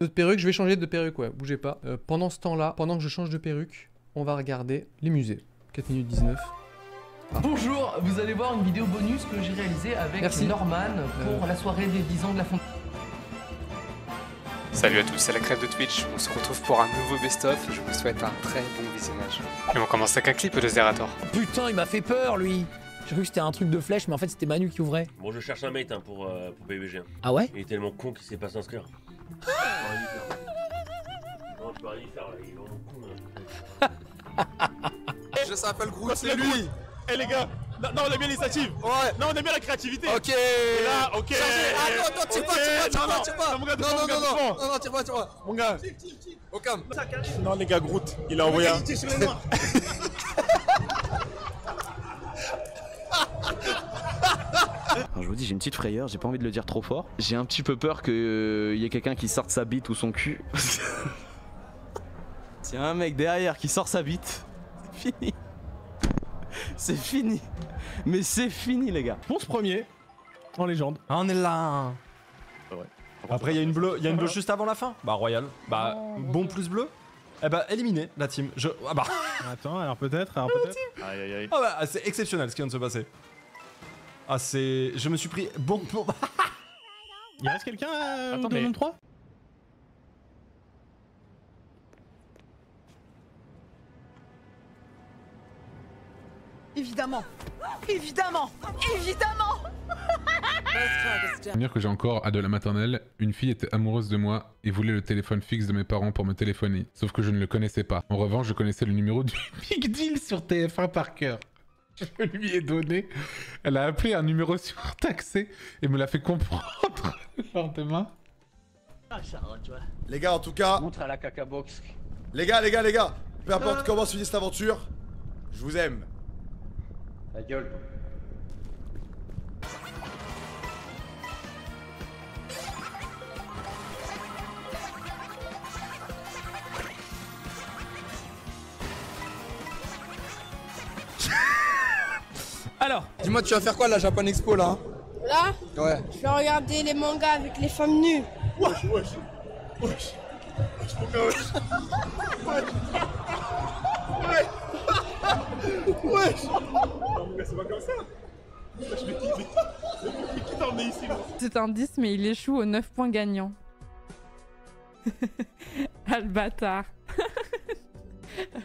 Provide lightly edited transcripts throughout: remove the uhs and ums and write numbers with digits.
Notre perruque, je vais changer de perruque, ouais, bougez pas. Pendant ce temps-là, pendant que je change de perruque, on va regarder les musées. 4 minutes 19. Ah. Bonjour, vous allez voir une vidéo bonus que j'ai réalisée avec Norman pour la soirée des 10 ans de la Fontaine. Salut à tous, c'est la crève de Twitch, on se retrouve pour un nouveau best-of, je vous souhaite un très bon visionnage. Et on commence avec un clip de Zerator. Putain, il m'a fait peur lui. J'ai cru que c'était un truc de flèche, mais en fait c'était Manu qui ouvrait. Bon, je cherche un mate hein, pour BBG. Ah ouais? Il est tellement con qu'il sait pas s'inscrire. Non, tu peux rien y faire là, il est vraiment con. Je s'appelle Groot, c'est lui. Eh les gars, non on aime bien l'initiative. Ouais. Non on aime bien la créativité. Ok. Et là, ok. Attends, tire pas. Non, tire pas. Mon gars. Au calme. Non les gars, Groot, il a envoyé un... Alors je vous dis, j'ai une petite frayeur, j'ai pas envie de le dire trop fort. J'ai un petit peu peur qu'il y ait quelqu'un qui sorte sa bite ou son cul. S'il y a un mec derrière qui sort sa bite, c'est fini. C'est fini. Mais c'est fini les gars. Ponce premier, en légende. Ah, on est là. Ouais. Après il y a une bleue, juste avant la fin. Bah royal. Bah bon plus bleu. Eh bah éliminé la team. Ah bah. Attends, alors peut-être. Aïe aïe aïe. Ah bah c'est exceptionnel ce qui vient de se passer. Ah c'est... Je me suis pris... Bon... Il reste quelqu'un dans le monde 3 ? Évidemment. Dire que j'ai encore, à de la maternelle, une fille était amoureuse de moi et voulait le téléphone fixe de mes parents pour me téléphoner. Sauf que je ne le connaissais pas. En revanche, je connaissais le numéro du Big Deal sur TF1 par cœur. Je lui ai donné. Elle a appelé un numéro surtaxé et me l'a fait comprendre le lendemain. Les gars, en tout cas. Montre à la caca box. Les gars. Peu importe comment se finit cette aventure, je vous aime. Ta gueule. Alors, dis-moi, tu vas faire quoi à la Japan Expo là? Là, Ouais. je vais regarder les mangas avec les femmes nues. Wesh. Mon gars, wesh. Non mon gars, c'est pas comme ça. Qui t'a emmené ici moi? C'est un 10 mais il échoue aux 9 points gagnants. Ah le bâtard.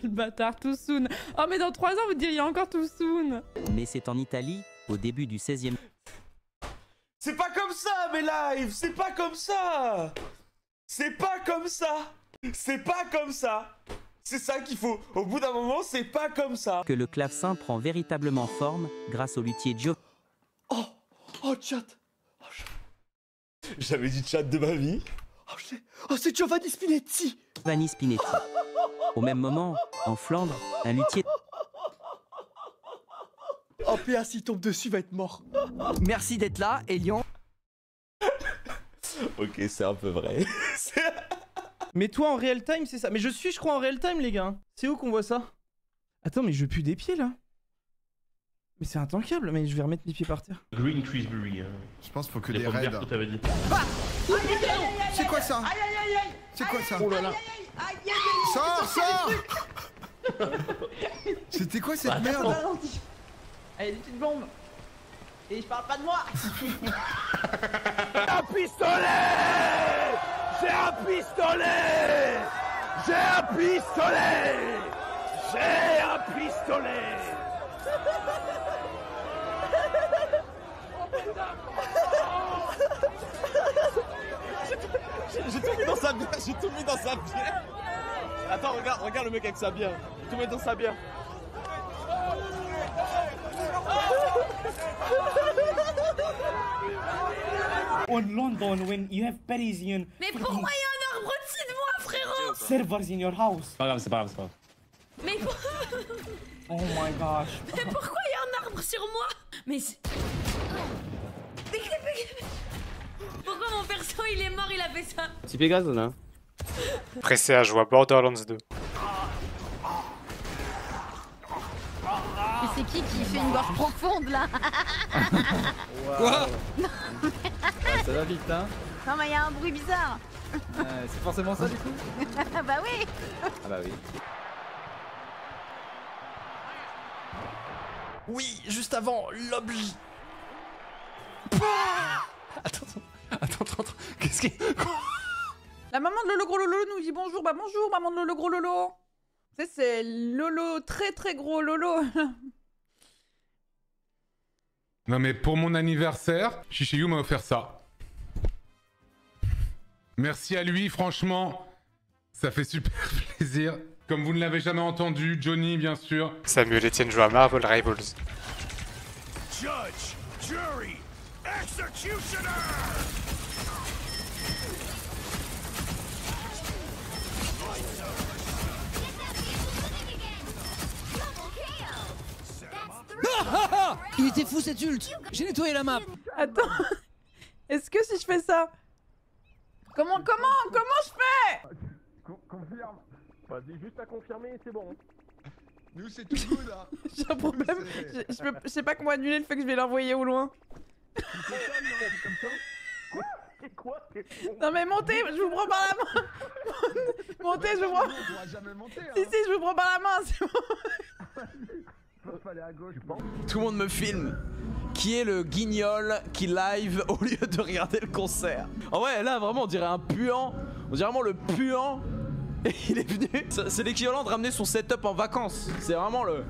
Le bâtard, too soon. Oh mais dans 3 ans vous diriez encore too soon. Mais c'est en Italie, au début du 16e. C'est pas comme ça mes lives. C'est pas comme ça. C'est ça qu'il faut. Au bout d'un moment, c'est pas comme ça. Que le clavecin prend véritablement forme grâce au luthier Joe. Oh chat. J'avais dit chat de ma vie. Oh c'est Giovanni Spinetti. Giovanni Spinetti. Au même moment, en Flandre, un luthier... Oh PA s'il tombe dessus va être mort. merci d'être là, Elion. Ok, c'est un peu vrai. Mais toi en real time, c'est ça. Mais je crois, en real time, les gars. C'est où qu'on voit ça? Attends, mais je pue des pieds là. Mais c'est intankable, mais je vais remettre mes pieds par terre. Green Treesbury. Je pense qu'il faut que Les des pommes raids. vertes que t'avais dit. C'est quoi ça? C'est quoi ça? Oh là là. Sors. C'était quoi cette merde? Allez, des petites bombes. Et je parle pas de moi. Un pistolet. J'ai un pistolet. J'ai tout mis dans sa bière. Attends, regarde le mec avec sa bière. Tout met dans sa bière. On London when you have Parisian. Mais pourquoi il y a un arbre au-dessus de moi, frérot? Servers in your house. C'est pas grave. Mais, Oh my gosh. mais pourquoi il y a un arbre sur moi? Mais pourquoi mon perso il est mort, il a fait ça? Petit Pégase là. Pressé à jouer à Borderlands 2. Et c'est qui fait une gorge profonde là? Quoi? Ça va vite hein. Non, mais il y a un bruit bizarre. C'est forcément ça du coup. Bah oui. Ah bah oui. Oui, juste avant, l'objet. Attends. Qu'est-ce qui... La maman de Lolo Gros Lolo nous dit bonjour. Bah bonjour, maman de Lolo Gros Lolo. Tu sais, c'est Lolo, très très gros Lolo. Non mais pour mon anniversaire, Chichiyu m'a offert ça. Merci à lui, franchement. Ça fait super plaisir. Comme vous ne l'avez jamais entendu, Johnny bien sûr. Samuel Etienne joue à Marvel Rivals. Judge, jury, executioner. Il était fou cet ult. J'ai nettoyé la map. Attends. Est-ce que si je fais ça... Comment je fais? Confirme. Vas-y, juste à confirmer, c'est bon. Nous, c'est tout good, là. J'ai un problème. Je sais pas comment annuler le fait que je vais l'envoyer au loin. Quoi? Non mais montez, je vous prends par la main. Montez, je vous prends. On pourra jamais monter, hein. Si, je vous prends par la main, c'est bon. Fallait à gauche. Tout le monde me filme. Qui est le guignol qui live au lieu de regarder le concert? Ah ouais, là vraiment on dirait un puant. On dirait vraiment le puant. Et il est venu. C'est l'équivalent de ramener son setup en vacances. C'est vraiment le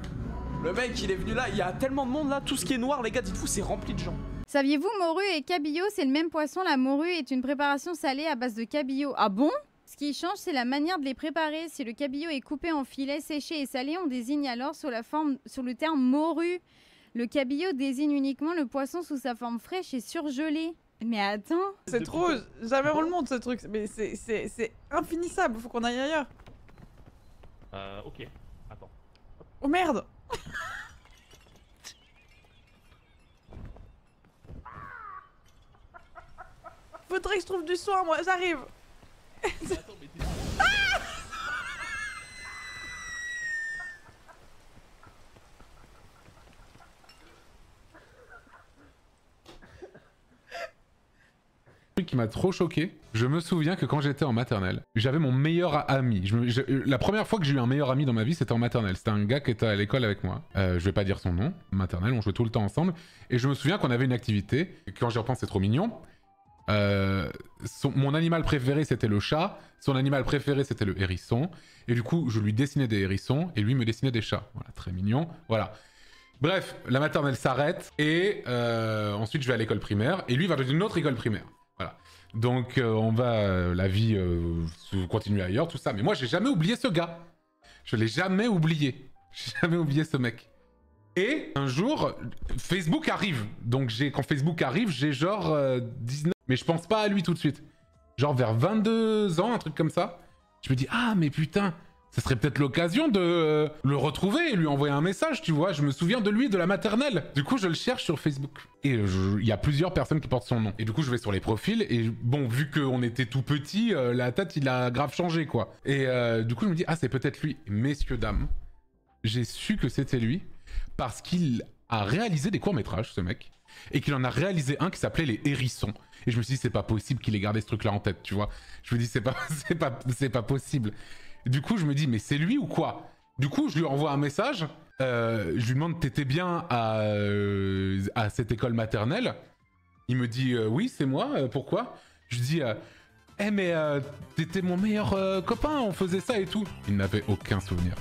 mec, il est venu là. Il y a tellement de monde là. Tout ce qui est noir, les gars, dites-vous, c'est rempli de gens. Saviez-vous, morue et cabillaud, c'est le même poisson. La morue est une préparation salée à base de cabillaud. Ah bon? Ce qui change, c'est la manière de les préparer. Si le cabillaud est coupé en filets, séché et salé, on désigne alors sur le terme morue. Le cabillaud désigne uniquement le poisson sous sa forme fraîche et surgelée. Mais attends... C'est trop... Jamais on le montre ce truc. Mais c'est infinissable, faut qu'on aille ailleurs. Ok. Attends. Oh merde. Faudrait que je trouve du soin, moi, j'arrive. Qui m'a trop choqué. Je me souviens que quand j'étais en maternelle, j'avais mon meilleur ami. La première fois que j'ai eu un meilleur ami dans ma vie, c'était en maternelle. C'était un gars qui était à l'école avec moi. Je vais pas dire son nom. Maternelle, on jouait tout le temps ensemble. Et je me souviens qu'on avait une activité. Quand j'y repense, c'est trop mignon. Mon animal préféré, c'était le chat. Son animal préféré, c'était le hérisson. Et du coup, je lui dessinais des hérissons et lui me dessinait des chats. Voilà, très mignon. Voilà. Bref, la maternelle s'arrête et ensuite je vais à l'école primaire et lui va dans une autre école primaire. Voilà. Donc on va, la vie continue ailleurs, tout ça. Mais moi j'ai jamais oublié ce gars. Je l'ai jamais oublié. J'ai jamais oublié ce mec. Et un jour, Facebook arrive. Donc quand Facebook arrive, j'ai genre 19... Mais je pense pas à lui tout de suite. Genre vers 22 ans, un truc comme ça. Je me dis, ah mais putain, ça serait peut-être l'occasion de le retrouver et lui envoyer un message, tu vois. Je me souviens de lui, de la maternelle. Du coup, je le cherche sur Facebook. Et il y a plusieurs personnes qui portent son nom. Et du coup, je vais sur les profils. Et bon, vu qu'on était tout petit, la tête, il a grave changé, quoi. Et du coup, je me dis, ah, c'est peut-être lui. Messieurs, dames, j'ai su que c'était lui parce qu'il a réalisé des courts-métrages, ce mec. Et qu'il en a réalisé un qui s'appelait Les Hérissons. Et je me suis dit, c'est pas possible qu'il ait gardé ce truc-là en tête, tu vois. Je me dis, c'est pas possible. Du coup, je me dis, mais c'est lui ou quoi? Du coup, je lui envoie un message. Je lui demande, t'étais bien à cette école maternelle? Il me dit, oui, c'est moi. Pourquoi? Je lui dis, mais t'étais mon meilleur copain, on faisait ça et tout. Il n'avait aucun souvenir.